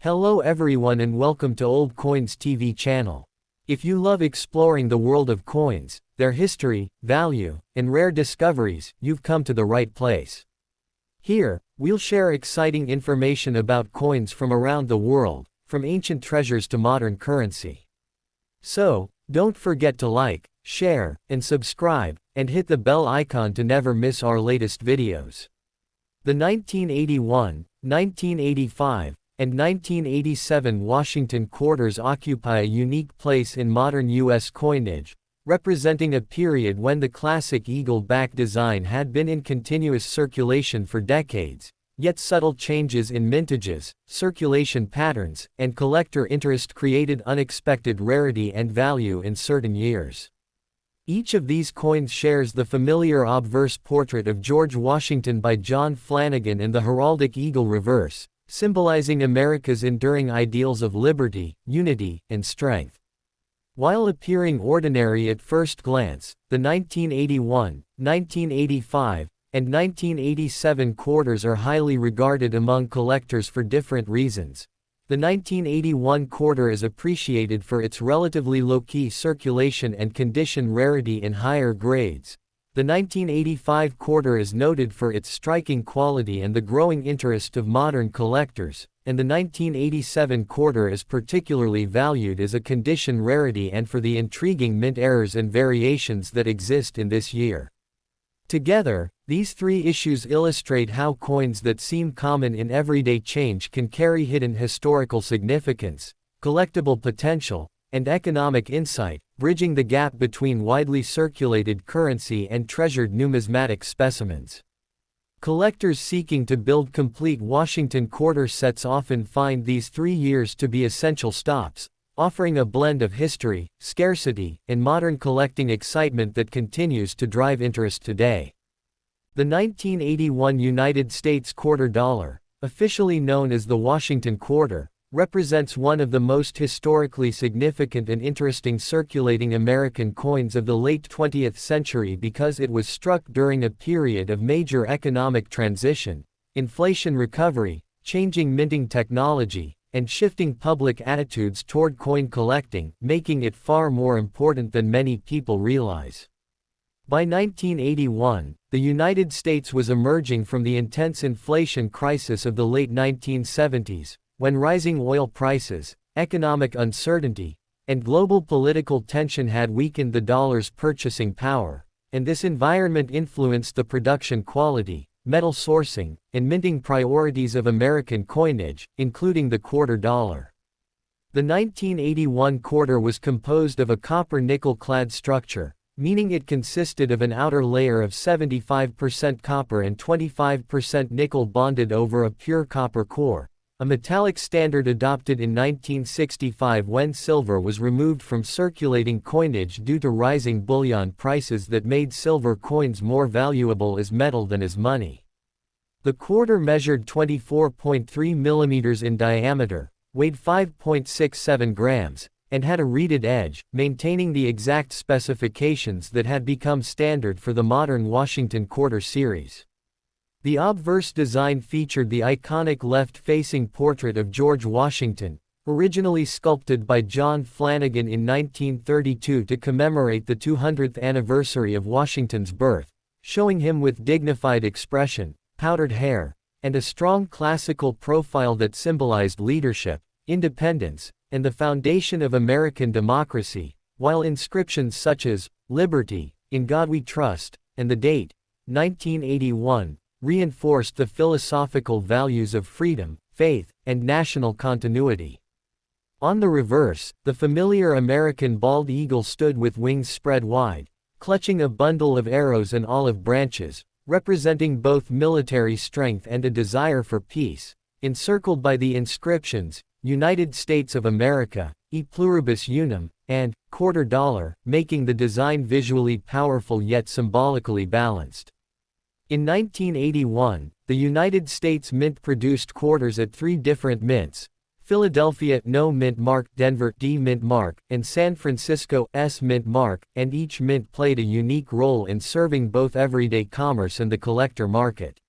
Hello everyone and welcome to Old Coins TV channel. If you love exploring the world of coins, their history, value, and rare discoveries, you've come to the right place. Here, we'll share exciting information about coins from around the world, from ancient treasures to modern currency. So, don't forget to like, share, and subscribe, and hit the bell icon to never miss our latest videos. The 1981, 1985, and 1987 Washington quarters occupy a unique place in modern U.S. coinage, representing a period when the classic eagle-back design had been in continuous circulation for decades, yet subtle changes in mintages, circulation patterns, and collector interest created unexpected rarity and value in certain years. Each of these coins shares the familiar obverse portrait of George Washington by John Flanagan and the heraldic eagle reverse, symbolizing America's enduring ideals of liberty, unity, and strength. While appearing ordinary at first glance, the 1981, 1985, and 1987 quarters are highly regarded among collectors for different reasons. The 1981 quarter is appreciated for its relatively low-key circulation and condition rarity in higher grades. The 1985 quarter is noted for its striking quality and the growing interest of modern collectors, and the 1987 quarter is particularly valued as a condition rarity and for the intriguing mint errors and variations that exist in this year. Together, these three issues illustrate how coins that seem common in everyday change can carry hidden historical significance, collectible potential, and economic insight, bridging the gap between widely circulated currency and treasured numismatic specimens. Collectors seeking to build complete Washington quarter sets often find these 3 years to be essential stops, offering a blend of history, scarcity, and modern collecting excitement that continues to drive interest today. The 1981 United States quarter dollar, officially known as the Washington quarter, represents one of the most historically significant and interesting circulating American coins of the late 20th century because it was struck during a period of major economic transition, inflation recovery, changing minting technology, and shifting public attitudes toward coin collecting, making it far more important than many people realize. By 1981, the United States was emerging from the intense inflation crisis of the late 1970s, when rising oil prices, economic uncertainty, and global political tension had weakened the dollar's purchasing power, and this environment influenced the production quality, metal sourcing, and minting priorities of American coinage, including the quarter dollar. The 1981 quarter was composed of a copper-nickel-clad structure, meaning it consisted of an outer layer of 75% copper and 25% nickel bonded over a pure copper core, a metallic standard adopted in 1965 when silver was removed from circulating coinage due to rising bullion prices that made silver coins more valuable as metal than as money. The quarter measured 24.3 millimeters in diameter, weighed 5.67 grams, and had a reeded edge, maintaining the exact specifications that had become standard for the modern Washington quarter series. The obverse design featured the iconic left-facing portrait of George Washington, originally sculpted by John Flanagan in 1932 to commemorate the 200th anniversary of Washington's birth, showing him with dignified expression, powdered hair, and a strong classical profile that symbolized leadership, independence, and the foundation of American democracy, while inscriptions such as, "Liberty, in God We Trust," and the date, 1981, reinforced the philosophical values of freedom, faith, and national continuity. On the reverse, the familiar American bald eagle stood with wings spread wide, clutching a bundle of arrows and olive branches, representing both military strength and a desire for peace, encircled by the inscriptions, United States of America, E pluribus unum, and quarter dollar, making the design visually powerful yet symbolically balanced. In 1981, the United States Mint produced quarters at 3 different mints: Philadelphia No Mint Mark, Denver D Mint Mark, and San Francisco S Mint Mark, and each mint played a unique role in serving both everyday commerce and the collector market.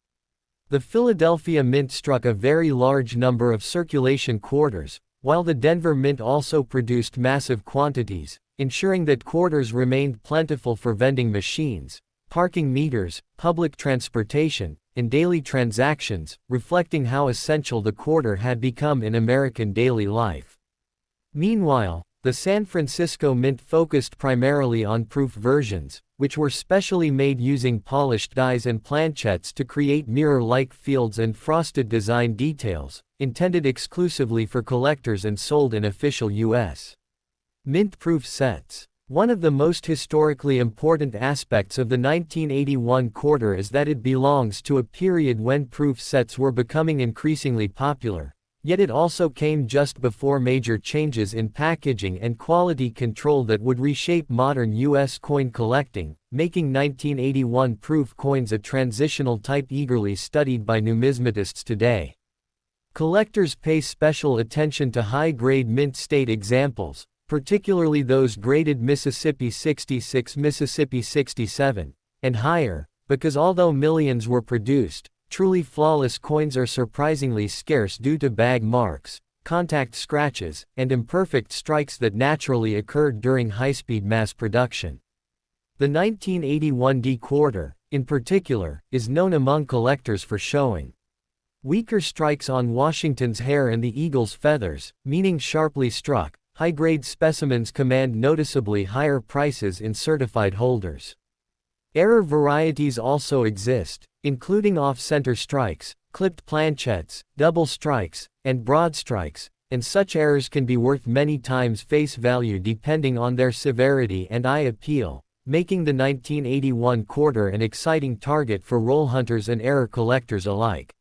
The Philadelphia Mint struck a very large number of circulation quarters, while the Denver Mint also produced massive quantities, ensuring that quarters remained plentiful for vending machines, parking meters, public transportation, and daily transactions, reflecting how essential the quarter had become in American daily life. Meanwhile, the San Francisco Mint focused primarily on proof versions, which were specially made using polished dies and planchettes to create mirror-like fields and frosted design details, intended exclusively for collectors and sold in official U.S. Mint proof sets. One of the most historically important aspects of the 1981 quarter is that it belongs to a period when proof sets were becoming increasingly popular. Yet it also came just before major changes in packaging and quality control that would reshape modern U.S. coin collecting, making 1981 proof coins a transitional type eagerly studied by numismatists today. Collectors pay special attention to high-grade mint state examples, particularly those graded Mississippi 66, Mississippi 67, and higher, because although millions were produced, truly flawless coins are surprisingly scarce due to bag marks, contact scratches, and imperfect strikes that naturally occurred during high-speed mass production. The 1981 D quarter, in particular, is known among collectors for showing weaker strikes on Washington's hair and the eagle's feathers, meaning sharply struck. High-grade specimens command noticeably higher prices in certified holders. Error varieties also exist, including off-center strikes, clipped planchettes, double strikes, and broad strikes, and such errors can be worth many times face value depending on their severity and eye appeal, making the 1981 quarter an exciting target for roll hunters and error collectors alike.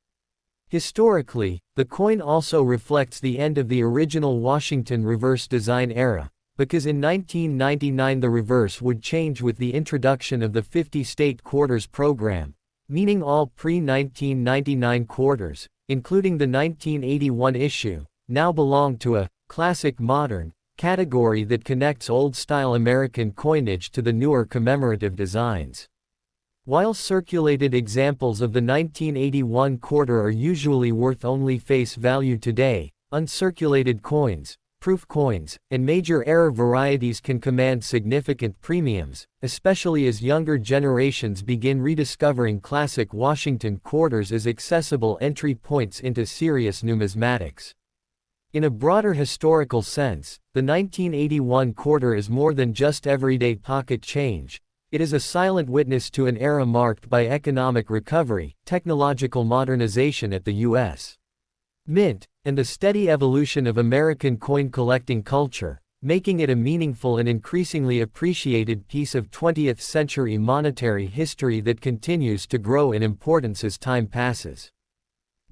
Historically, the coin also reflects the end of the original Washington reverse design era, because in 1999 the reverse would change with the introduction of the 50-state quarters program, meaning all pre-1999 quarters, including the 1981 issue, now belong to a classic modern category that connects old-style American coinage to the newer commemorative designs. While circulated examples of the 1981 quarter are usually worth only face value today, uncirculated coins, proof coins, and major error varieties can command significant premiums, especially as younger generations begin rediscovering classic Washington quarters as accessible entry points into serious numismatics. In a broader historical sense, the 1981 quarter is more than just everyday pocket change. It is a silent witness to an era marked by economic recovery, technological modernization at the U.S. Mint, and the steady evolution of American coin collecting culture, making it a meaningful and increasingly appreciated piece of 20th-century monetary history that continues to grow in importance as time passes.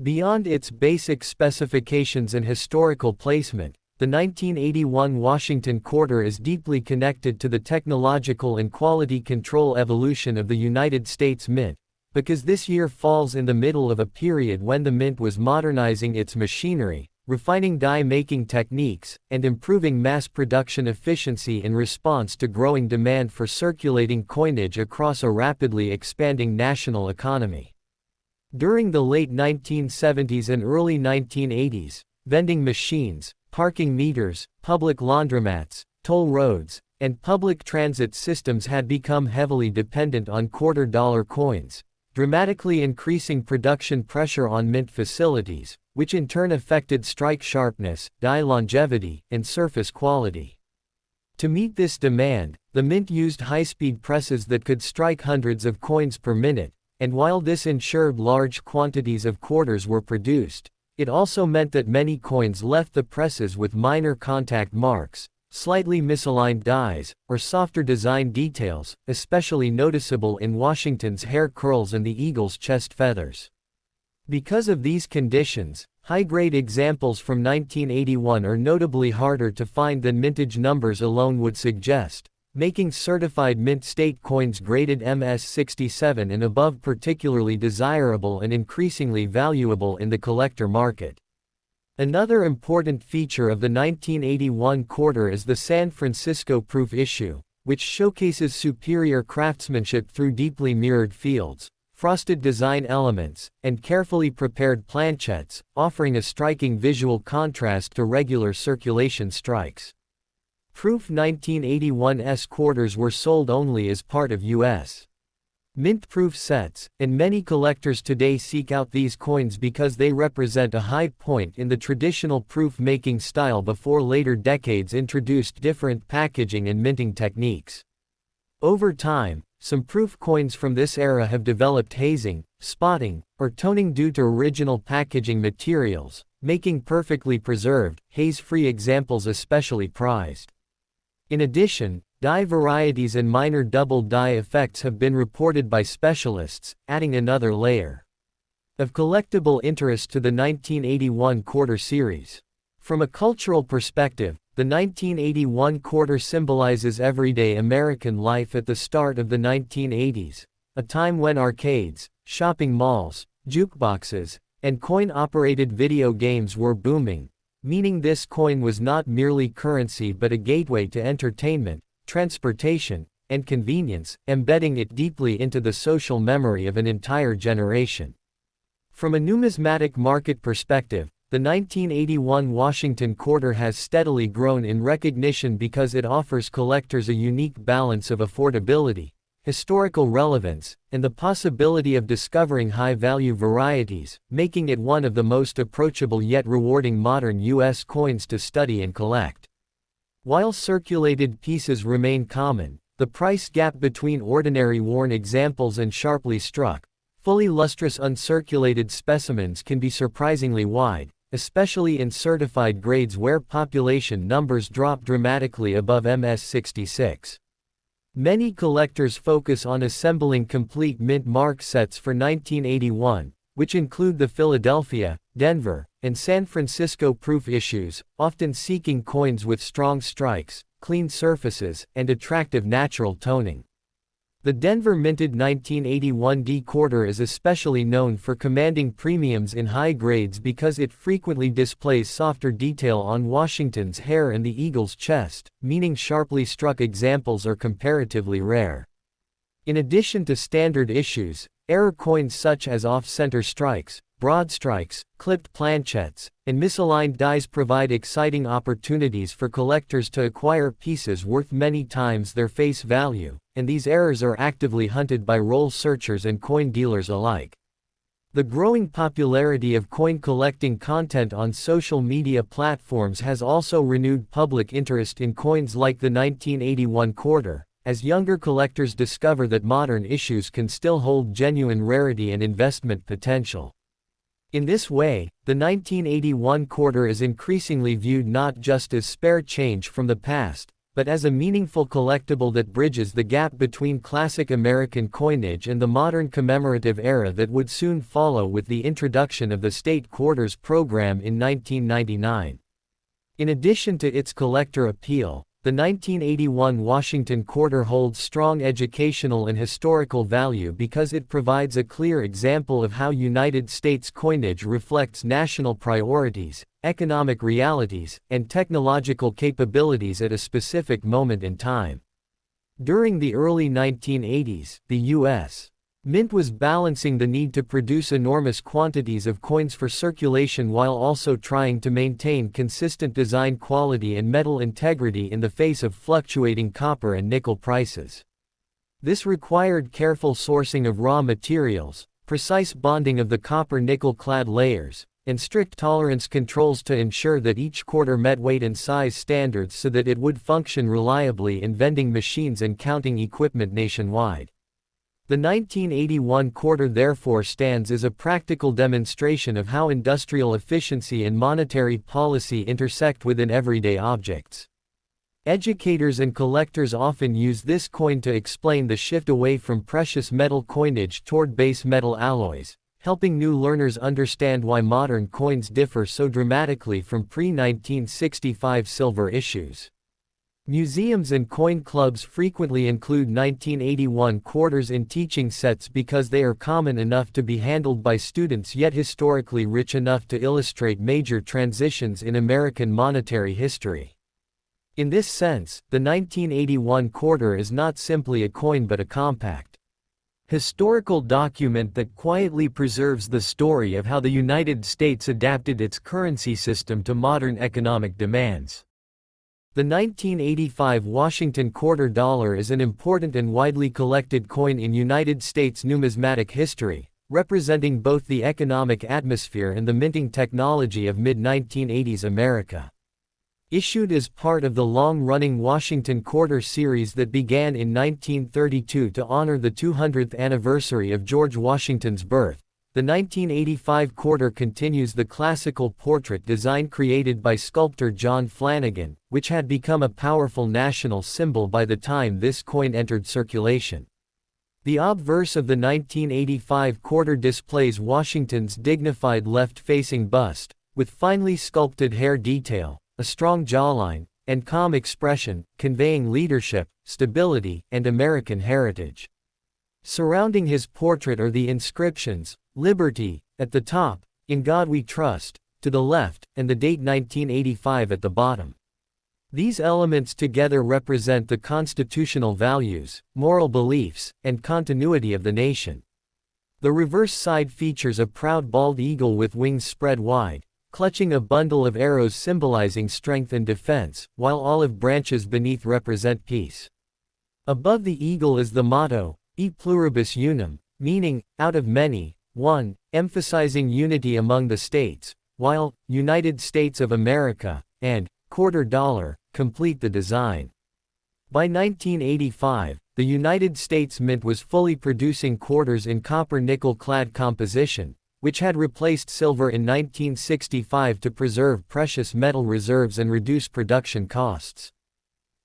Beyond its basic specifications and historical placement, the 1981 Washington quarter is deeply connected to the technological and quality control evolution of the United States Mint, because this year falls in the middle of a period when the Mint was modernizing its machinery, refining die-making techniques, and improving mass production efficiency in response to growing demand for circulating coinage across a rapidly expanding national economy. During the late 1970s and early 1980s, vending machines, parking meters, public laundromats, toll roads, and public transit systems had become heavily dependent on quarter-dollar coins, dramatically increasing production pressure on mint facilities, which in turn affected strike sharpness, die longevity, and surface quality. To meet this demand, the Mint used high-speed presses that could strike hundreds of coins per minute, and while this ensured large quantities of quarters were produced, it also meant that many coins left the presses with minor contact marks, slightly misaligned dies, or softer design details, especially noticeable in Washington's hair curls and the eagle's chest feathers. Because of these conditions, high-grade examples from 1981 are notably harder to find than mintage numbers alone would suggest, making certified mint state coins graded MS-67 and above particularly desirable and increasingly valuable in the collector market. Another important feature of the 1981 quarter is the San Francisco proof issue, which showcases superior craftsmanship through deeply mirrored fields, frosted design elements, and carefully prepared planchettes, offering a striking visual contrast to regular circulation strikes. Proof 1981's quarters were sold only as part of U.S. mint-proof sets, and many collectors today seek out these coins because they represent a high point in the traditional proof-making style before later decades introduced different packaging and minting techniques. Over time, some proof coins from this era have developed hazing, spotting, or toning due to original packaging materials, making perfectly preserved, haze-free examples especially prized. In addition, dye varieties and minor double dye effects have been reported by specialists, adding another layer of collectible interest to the 1981 quarter series. From a cultural perspective, the 1981 quarter symbolizes everyday American life at the start of the 1980s, a time when arcades, shopping malls, jukeboxes, and coin-operated video games were booming, meaning this coin was not merely currency but a gateway to entertainment, transportation, and convenience, embedding it deeply into the social memory of an entire generation. From a numismatic market perspective, the 1981 Washington quarter has steadily grown in recognition because it offers collectors a unique balance of affordability, historical relevance, and the possibility of discovering high-value varieties, making it one of the most approachable yet rewarding modern U.S. coins to study and collect. While circulated pieces remain common, the price gap between ordinary worn examples and sharply struck, fully lustrous uncirculated specimens can be surprisingly wide, especially in certified grades where population numbers drop dramatically above MS66. Many collectors focus on assembling complete mint mark sets for 1981, which include the Philadelphia, Denver, and San Francisco proof issues, often seeking coins with strong strikes, clean surfaces, and attractive natural toning. The Denver minted 1981 D quarter is especially known for commanding premiums in high grades because it frequently displays softer detail on Washington's hair and the eagle's chest, meaning sharply struck examples are comparatively rare. In addition to standard issues, error coins such as off-center strikes, broad strikes, clipped planchettes, and misaligned dies provide exciting opportunities for collectors to acquire pieces worth many times their face value, and these errors are actively hunted by roll searchers and coin dealers alike. The growing popularity of coin collecting content on social media platforms has also renewed public interest in coins like the 1981 quarter, as younger collectors discover that modern issues can still hold genuine rarity and investment potential. In this way, the 1981 quarter is increasingly viewed not just as spare change from the past, but as a meaningful collectible that bridges the gap between classic American coinage and the modern commemorative era that would soon follow with the introduction of the state quarters program in 1999. In addition to its collector appeal, the 1981 Washington quarter holds strong educational and historical value because it provides a clear example of how United States coinage reflects national priorities, economic realities, and technological capabilities at a specific moment in time. During the early 1980s, the U.S. Mint was balancing the need to produce enormous quantities of coins for circulation while also trying to maintain consistent design quality and metal integrity in the face of fluctuating copper and nickel prices. This required careful sourcing of raw materials, precise bonding of the copper-nickel clad layers, and strict tolerance controls to ensure that each quarter met weight and size standards so that it would function reliably in vending machines and counting equipment nationwide. The 1981 quarter therefore stands as a practical demonstration of how industrial efficiency and monetary policy intersect within everyday objects. Educators and collectors often use this coin to explain the shift away from precious metal coinage toward base metal alloys, helping new learners understand why modern coins differ so dramatically from pre-1965 silver issues. Museums and coin clubs frequently include 1981 quarters in teaching sets because they are common enough to be handled by students yet historically rich enough to illustrate major transitions in American monetary history. In this sense, the 1981 quarter is not simply a coin but a compact Historical document that quietly preserves the story of how the United States adapted its currency system to modern economic demands. The 1985 Washington quarter dollar is an important and widely collected coin in United States numismatic history, representing both the economic atmosphere and the minting technology of mid-1980s America. Issued as part of the long-running Washington Quarter series that began in 1932 to honor the 200th anniversary of George Washington's birth, the 1985 quarter continues the classical portrait design created by sculptor John Flanagan, which had become a powerful national symbol by the time this coin entered circulation. The obverse of the 1985 quarter displays Washington's dignified left-facing bust, with finely sculpted hair detail, a strong jawline, and calm expression, conveying leadership, stability, and American heritage. Surrounding his portrait are the inscriptions, "Liberty," at the top, "In God We Trust," to the left, and the date 1985 at the bottom. These elements together represent the constitutional values, moral beliefs, and continuity of the nation. The reverse side features a proud bald eagle with wings spread wide, clutching a bundle of arrows symbolizing strength and defense, while olive branches beneath represent peace. Above the eagle is the motto, E pluribus unum, meaning, out of many, one, emphasizing unity among the states, while United States of America and quarter dollar complete the design. By 1985, the United States Mint was fully producing quarters in copper-nickel clad composition, which had replaced silver in 1965 to preserve precious metal reserves and reduce production costs.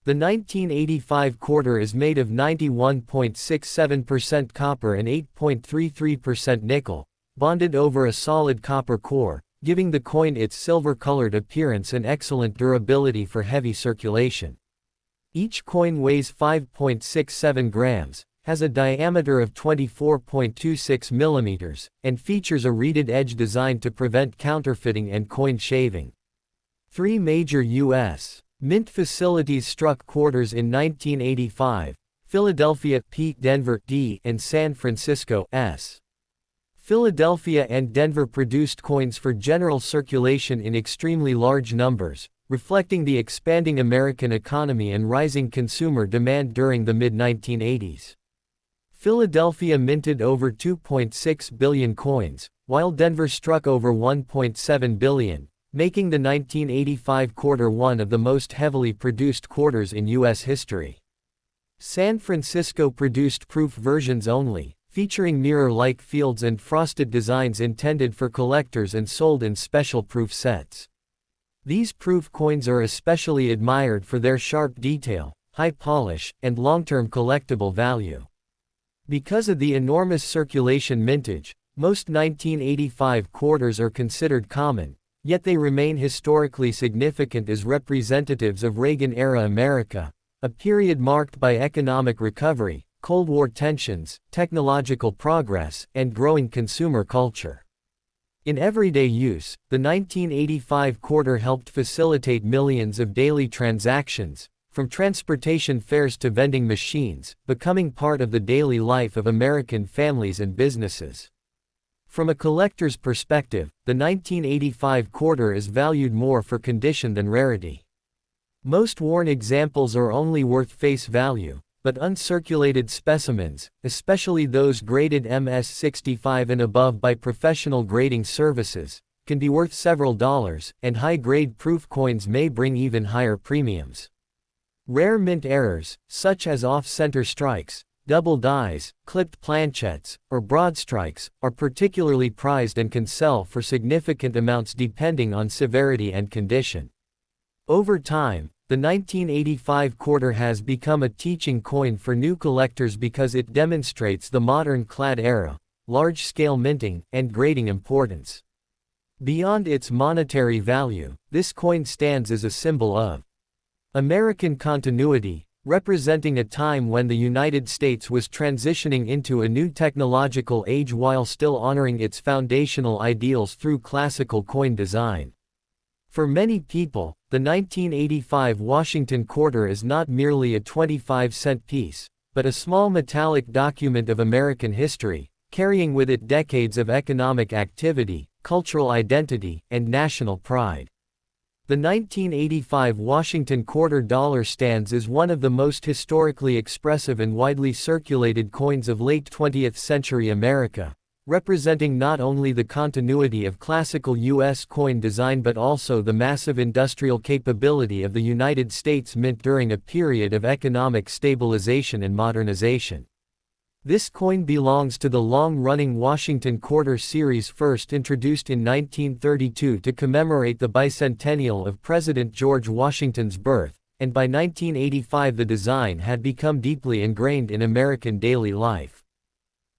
The 1985 quarter is made of 91.67% copper and 8.33% nickel, bonded over a solid copper core, giving the coin its silver-colored appearance and excellent durability for heavy circulation. Each coin weighs 5.67 grams, has a diameter of 24.26 millimeters, and features a reeded edge designed to prevent counterfeiting and coin shaving. 3 major U.S. Mint facilities struck quarters in 1985: Philadelphia, P, Denver, D, and San Francisco, S. Philadelphia and Denver produced coins for general circulation in extremely large numbers, reflecting the expanding American economy and rising consumer demand during the mid-1980s. Philadelphia minted over 2.6 billion coins, while Denver struck over 1.7 billion, making the 1985 quarter one of the most heavily produced quarters in U.S. history. San Francisco produced proof versions only, featuring mirror-like fields and frosted designs intended for collectors and sold in special proof sets. These proof coins are especially admired for their sharp detail, high polish, and long-term collectible value. Because of the enormous circulation mintage, most 1985 quarters are considered common, yet they remain historically significant as representatives of Reagan-era America, a period marked by economic recovery, Cold War tensions, technological progress, and growing consumer culture. In everyday use, the 1985 quarter helped facilitate millions of daily transactions, from transportation fares to vending machines, becoming part of the daily life of American families and businesses. From a collector's perspective, the 1985 quarter is valued more for condition than rarity. Most worn examples are only worth face value, but uncirculated specimens, especially those graded MS-65 and above by professional grading services, can be worth several dollars, and high-grade proof coins may bring even higher premiums. Rare mint errors, such as off-center strikes, double dies, clipped planchettes, or broad strikes, are particularly prized and can sell for significant amounts depending on severity and condition. Over time, the 1985 quarter has become a teaching coin for new collectors because it demonstrates the modern clad era, large-scale minting, and grading importance. Beyond its monetary value, this coin stands as a symbol of American continuity, representing a time when the United States was transitioning into a new technological age while still honoring its foundational ideals through classical coin design. For many people, the 1985 Washington quarter is not merely a 25-cent piece, but a small metallic document of American history, carrying with it decades of economic activity, cultural identity, and national pride. The 1985 Washington quarter dollar stands as one of the most historically expressive and widely circulated coins of late 20th century America, representing not only the continuity of classical U.S. coin design but also the massive industrial capability of the United States Mint during a period of economic stabilization and modernization. This coin belongs to the long-running Washington Quarter series, first introduced in 1932 to commemorate the bicentennial of President George Washington's birth, and by 1985 the design had become deeply ingrained in American daily life.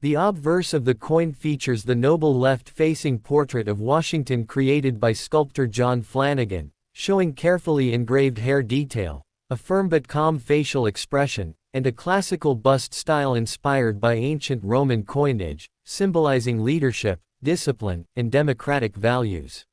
The obverse of the coin features the noble left-facing portrait of Washington created by sculptor John Flanagan, showing carefully engraved hair detail, a firm but calm facial expression, and a classical bust style inspired by ancient Roman coinage, symbolizing leadership, discipline, and democratic values.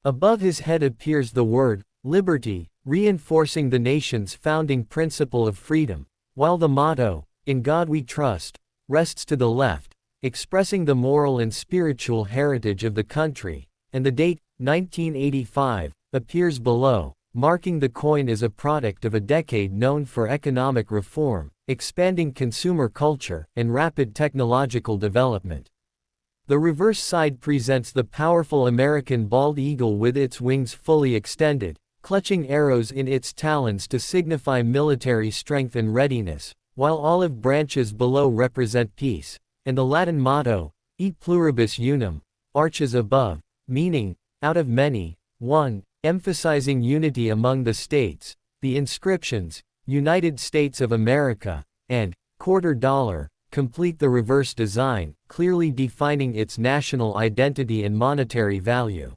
Above his head appears the word, liberty, reinforcing the nation's founding principle of freedom, while the motto, "In God We Trust," rests to the left, expressing the moral and spiritual heritage of the country, and the date, 1985, appears below, marking the coin as a product of a decade known for economic reform, expanding consumer culture, and rapid technological development. The reverse side presents the powerful American bald eagle with its wings fully extended, clutching arrows in its talons to signify military strength and readiness, while olive branches below represent peace, and the Latin motto, E pluribus unum, arches above, meaning, out of many, one, emphasizing unity among the states. The inscriptions, United States of America, and quarter dollar, complete the reverse design, clearly defining its national identity and monetary value.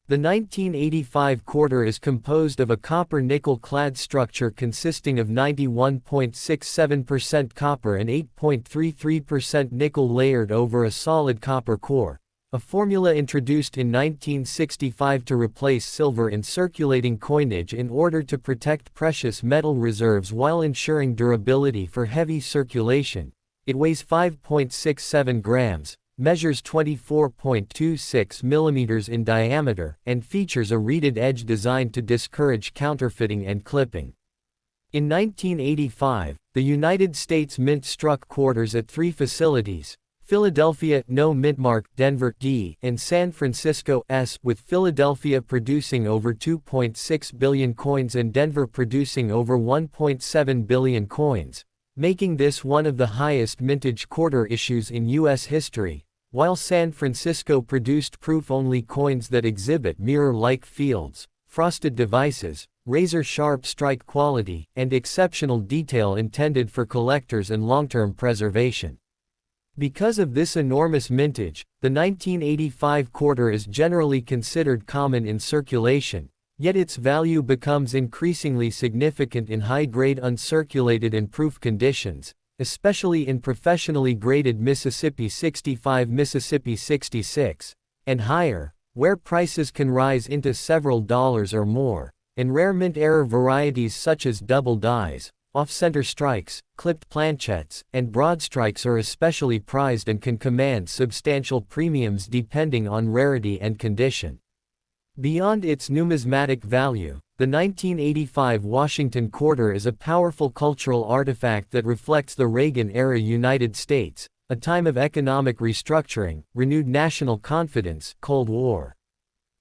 The 1985 quarter is composed of a copper-nickel clad structure consisting of 91.67% copper and 8.33% nickel layered over a solid copper core, a formula introduced in 1965 to replace silver in circulating coinage in order to protect precious metal reserves while ensuring durability for heavy circulation. It weighs 5.67 grams, measures 24.26 millimeters in diameter, and features a reeded edge designed to discourage counterfeiting and clipping. In 1985, the United States Mint struck quarters at 3 facilities: Philadelphia, No Mintmark, Denver, D, and San Francisco, S, with Philadelphia producing over 2.6 billion coins and Denver producing over 1.7 billion coins, making this one of the highest mintage quarter issues in U.S. history, while San Francisco produced proof-only coins that exhibit mirror-like fields, frosted devices, razor-sharp strike quality, and exceptional detail intended for collectors and long-term preservation. Because of this enormous mintage, the 1985 quarter is generally considered common in circulation, yet its value becomes increasingly significant in high-grade uncirculated and proof conditions, especially in professionally graded Mississippi 65, Mississippi 66, and higher, where prices can rise into several dollars or more, and rare mint-error varieties such as double dies, off-center strikes, clipped planchettes, and broad strikes are especially prized and can command substantial premiums depending on rarity and condition. Beyond its numismatic value, the 1985 Washington quarter is a powerful cultural artifact that reflects the Reagan-era United States, a time of economic restructuring, renewed national confidence, Cold War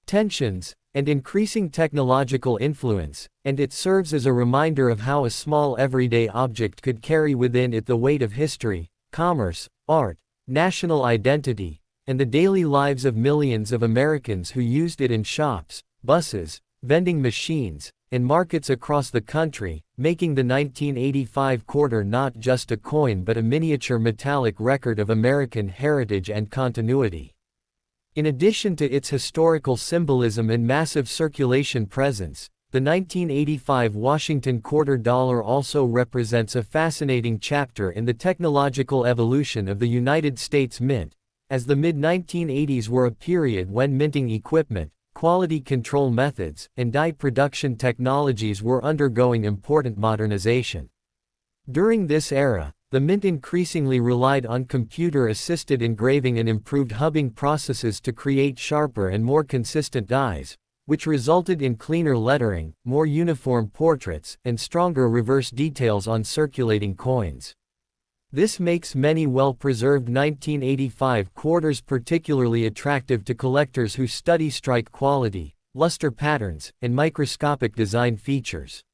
tensions, and increasing technological influence, and it serves as a reminder of how a small everyday object could carry within it the weight of history, commerce, art, national identity, and the daily lives of millions of Americans who used it in shops, buses, vending machines, and markets across the country, making the 1985 quarter not just a coin but a miniature metallic record of American heritage and continuity. In addition to its historical symbolism and massive circulation presence, the 1985 Washington quarter dollar also represents a fascinating chapter in the technological evolution of the United States Mint, as the mid-1980s were a period when minting equipment, quality control methods, and die production technologies were undergoing important modernization. During this era, the mint increasingly relied on computer-assisted engraving and improved hubbing processes to create sharper and more consistent dies, which resulted in cleaner lettering, more uniform portraits, and stronger reverse details on circulating coins. This makes many well-preserved 1985 quarters particularly attractive to collectors who study strike quality, luster patterns, and microscopic design features.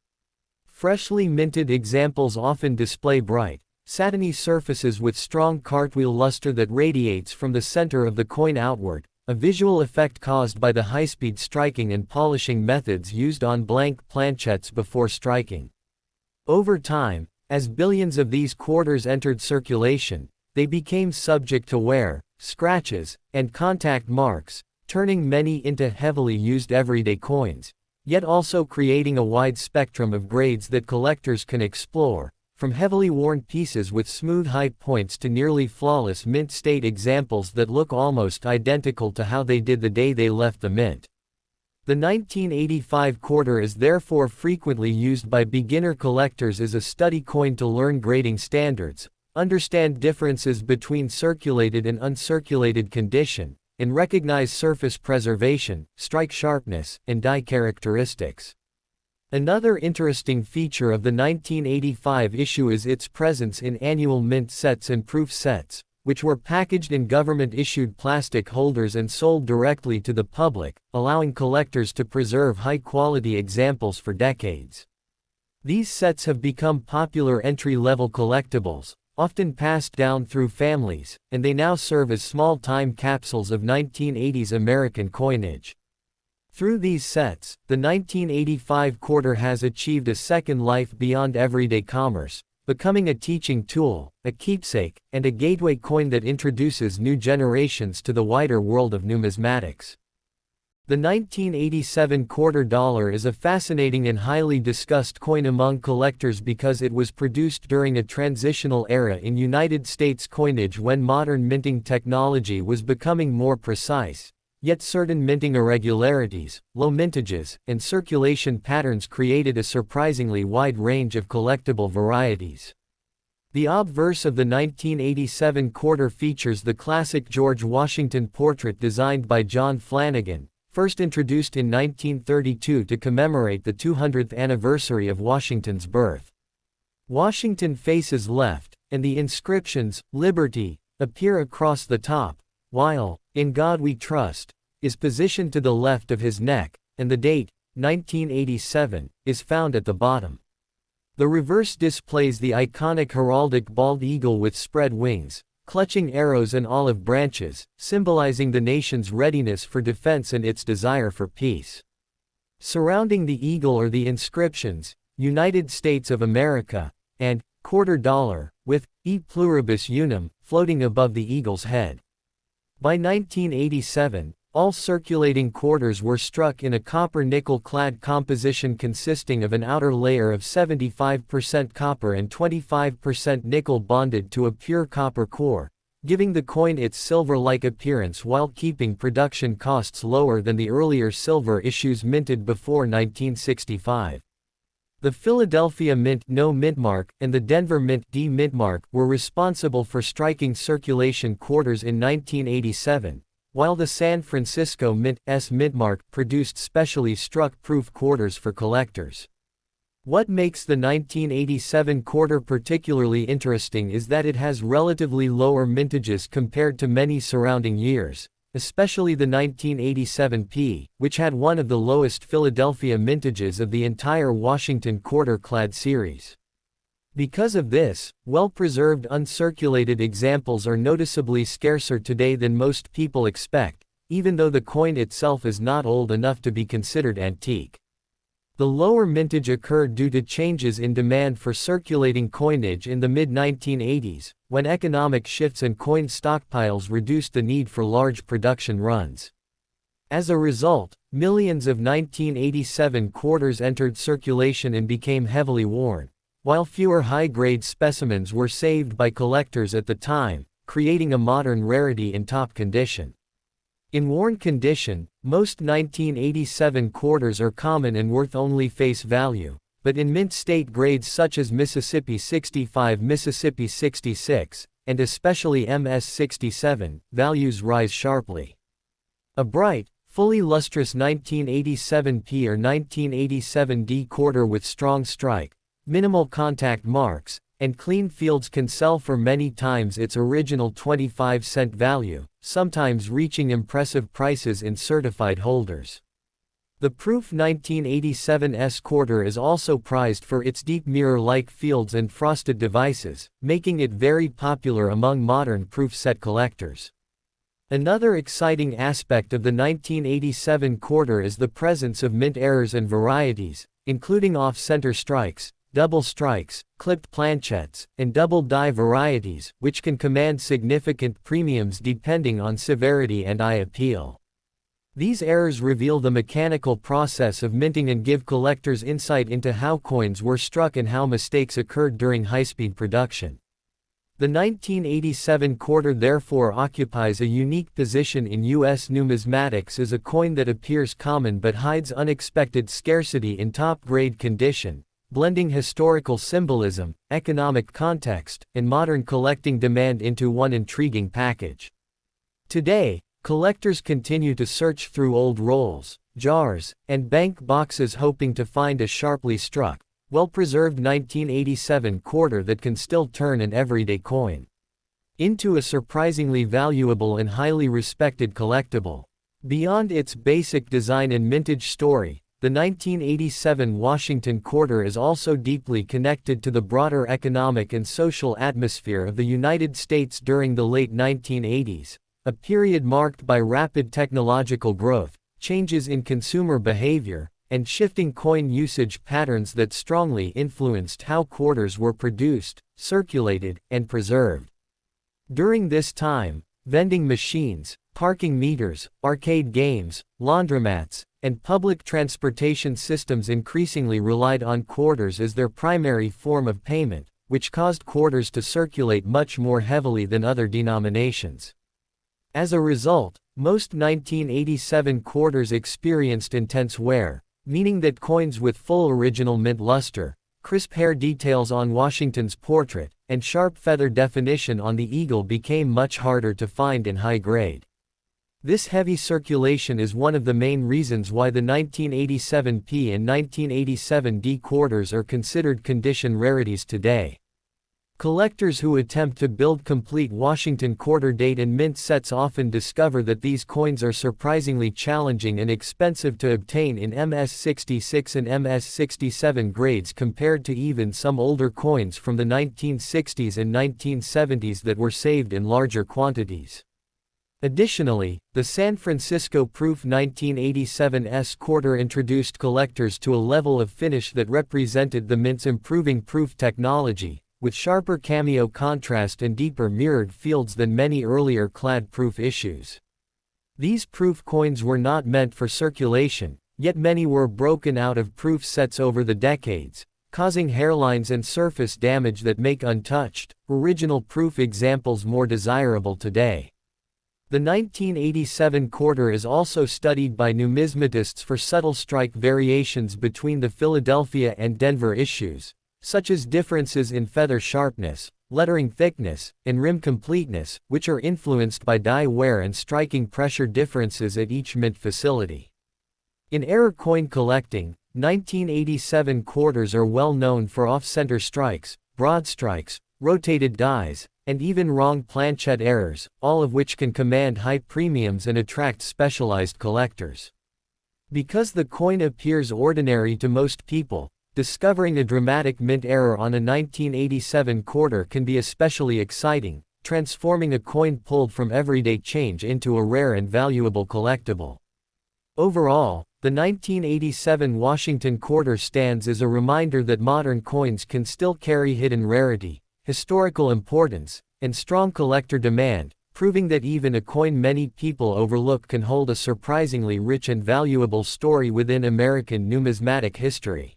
Freshly minted examples often display bright, satiny surfaces with strong cartwheel luster that radiates from the center of the coin outward, a visual effect caused by the high-speed striking and polishing methods used on blank planchettes before striking. Over time, as billions of these quarters entered circulation, they became subject to wear, scratches, and contact marks, turning many into heavily used everyday coins, yet also creating a wide spectrum of grades that collectors can explore, from heavily worn pieces with smooth high points to nearly flawless mint state examples that look almost identical to how they did the day they left the mint. The 1985 quarter is therefore frequently used by beginner collectors as a study coin to learn grading standards, understand differences between circulated and uncirculated condition, and recognize surface preservation, strike sharpness, and die characteristics. Another interesting feature of the 1985 issue is its presence in annual mint sets and proof sets, which were packaged in government-issued plastic holders and sold directly to the public, allowing collectors to preserve high-quality examples for decades. These sets have become popular entry-level collectibles, often passed down through families, and they now serve as small time capsules of 1980s American coinage. Through these sets, the 1985 quarter has achieved a second life beyond everyday commerce, becoming a teaching tool, a keepsake, and a gateway coin that introduces new generations to the wider world of numismatics. The 1987 quarter dollar is a fascinating and highly discussed coin among collectors because it was produced during a transitional era in United States coinage when modern minting technology was becoming more precise, yet certain minting irregularities, low mintages, and circulation patterns created a surprisingly wide range of collectible varieties. The obverse of the 1987 quarter features the classic George Washington portrait designed by John Flanagan, first introduced in 1932 to commemorate the 200th anniversary of Washington's birth. Washington faces left, and the inscriptions, "Liberty," appear across the top, while, "In God We Trust," is positioned to the left of his neck, and the date, 1987, is found at the bottom. The reverse displays the iconic heraldic bald eagle with spread wings, clutching arrows and olive branches, symbolizing the nation's readiness for defense and its desire for peace. Surrounding the eagle are the inscriptions, "United States of America," and "Quarter Dollar," with "E Pluribus Unum" floating above the eagle's head. By 1987, all circulating quarters were struck in a copper-nickel clad composition consisting of an outer layer of 75% copper and 25% nickel bonded to a pure copper core, giving the coin its silver-like appearance while keeping production costs lower than the earlier silver issues minted before 1965. The Philadelphia Mint No Mintmark and the Denver Mint D Mintmark were responsible for striking circulation quarters in 1987, while the San Francisco Mint S Mintmark produced specially struck proof quarters for collectors. What makes the 1987 quarter particularly interesting is that it has relatively lower mintages compared to many surrounding years, especially the 1987 P, which had one of the lowest Philadelphia mintages of the entire Washington quarter-clad series. Because of this, well-preserved uncirculated examples are noticeably scarcer today than most people expect, even though the coin itself is not old enough to be considered antique. The lower mintage occurred due to changes in demand for circulating coinage in the mid-1980s, when economic shifts and coin stockpiles reduced the need for large production runs. As a result, millions of 1987 quarters entered circulation and became heavily worn, while fewer high-grade specimens were saved by collectors at the time, creating a modern rarity in top condition. In worn condition, most 1987 quarters are common and worth only face value, but in mint state grades such as Mississippi 65, Mississippi 66, and especially MS 67, values rise sharply. A bright, fully lustrous 1987P or 1987D quarter with strong strike, minimal contact marks, and clean fields can sell for many times its original 25-cent value, sometimes reaching impressive prices in certified holders. The proof 1987S quarter is also prized for its deep mirror-like fields and frosted devices, making it very popular among modern proof set collectors. Another exciting aspect of the 1987 quarter is the presence of mint errors and varieties, including off-center strikes, double strikes, clipped planchettes, and double die varieties, which can command significant premiums depending on severity and eye appeal. These errors reveal the mechanical process of minting and give collectors insight into how coins were struck and how mistakes occurred during high-speed production. The 1987 quarter therefore occupies a unique position in U.S. numismatics as a coin that appears common but hides unexpected scarcity in top-grade condition, blending historical symbolism, economic context, and modern collecting demand into one intriguing package. Today, collectors continue to search through old rolls, jars, and bank boxes hoping to find a sharply struck, well-preserved 1987 quarter that can still turn an everyday coin into a surprisingly valuable and highly respected collectible. Beyond its basic design and mintage story, the 1987 Washington quarter is also deeply connected to the broader economic and social atmosphere of the United States during the late 1980s, a period marked by rapid technological growth, changes in consumer behavior, and shifting coin usage patterns that strongly influenced how quarters were produced, circulated, and preserved. During this time, vending machines, parking meters, arcade games, laundromats, and public transportation systems increasingly relied on quarters as their primary form of payment, which caused quarters to circulate much more heavily than other denominations. As a result, most 1987 quarters experienced intense wear, meaning that coins with full original mint luster, crisp hair details on Washington's portrait, and sharp feather definition on the eagle became much harder to find in high grade. This heavy circulation is one of the main reasons why the 1987P and 1987D quarters are considered condition rarities today. Collectors who attempt to build complete Washington quarter date and mint sets often discover that these coins are surprisingly challenging and expensive to obtain in MS66 and MS67 grades compared to even some older coins from the 1960s and 1970s that were saved in larger quantities. Additionally, the San Francisco Proof 1987S quarter introduced collectors to a level of finish that represented the mint's improving proof technology, with sharper cameo contrast and deeper mirrored fields than many earlier clad proof issues. These proof coins were not meant for circulation, yet many were broken out of proof sets over the decades, causing hairlines and surface damage that make untouched, original proof examples more desirable today. The 1987 quarter is also studied by numismatists for subtle strike variations between the Philadelphia and Denver issues, such as differences in feather sharpness, lettering thickness, and rim completeness, which are influenced by die wear and striking pressure differences at each mint facility. In error coin collecting, 1987 quarters are well known for off-center strikes, broad strikes, rotated dies, and even wrong planchette errors, all of which can command high premiums and attract specialized collectors. Because the coin appears ordinary to most people, discovering a dramatic mint error on a 1987 quarter can be especially exciting, transforming a coin pulled from everyday change into a rare and valuable collectible. Overall, the 1987 Washington quarter stands as a reminder that modern coins can still carry hidden rarity, historical importance, and strong collector demand, proving that even a coin many people overlook can hold a surprisingly rich and valuable story within American numismatic history.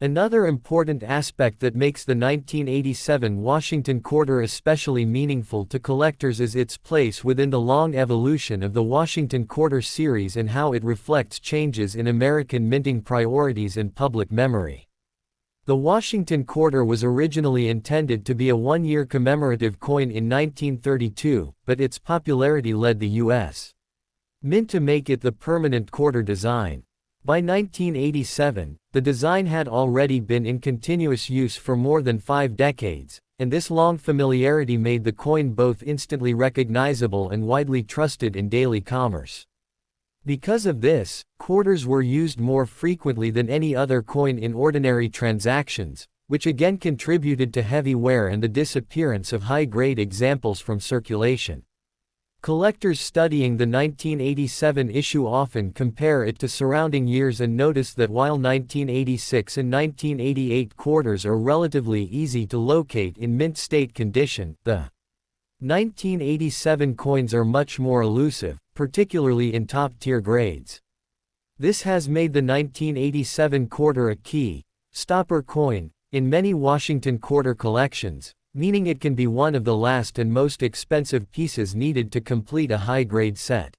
Another important aspect that makes the 1987 Washington quarter especially meaningful to collectors is its place within the long evolution of the Washington quarter series and how it reflects changes in American minting priorities and public memory. The Washington quarter was originally intended to be a one-year commemorative coin in 1932, but its popularity led the U.S. Mint to make it the permanent quarter design. By 1987, the design had already been in continuous use for more than 5 decades, and this long familiarity made the coin both instantly recognizable and widely trusted in daily commerce. Because of this, quarters were used more frequently than any other coin in ordinary transactions, which again contributed to heavy wear and the disappearance of high-grade examples from circulation. Collectors studying the 1987 issue often compare it to surrounding years and notice that while 1986 and 1988 quarters are relatively easy to locate in mint state condition, the 1987 coins are much more elusive, particularly in top-tier grades. This has made the 1987 quarter a key, stopper coin, in many Washington quarter collections, meaning it can be one of the last and most expensive pieces needed to complete a high-grade set.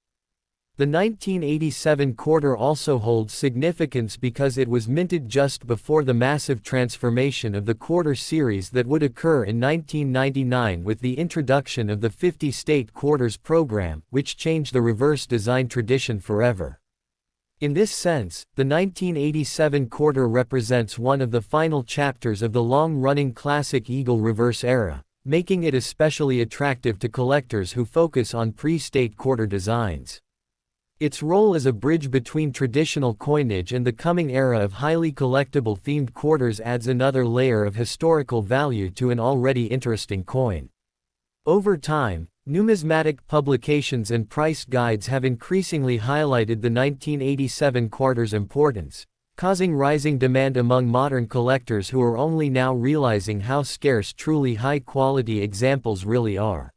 The 1987 quarter also holds significance because it was minted just before the massive transformation of the quarter series that would occur in 1999 with the introduction of the 50-state quarters program, which changed the reverse design tradition forever. In this sense, the 1987 quarter represents one of the final chapters of the long-running classic eagle reverse era, making it especially attractive to collectors who focus on pre-state quarter designs. Its role as a bridge between traditional coinage and the coming era of highly collectible themed quarters adds another layer of historical value to an already interesting coin. Over time, numismatic publications and price guides have increasingly highlighted the 1987 quarter's importance, causing rising demand among modern collectors who are only now realizing how scarce truly high-quality examples really are.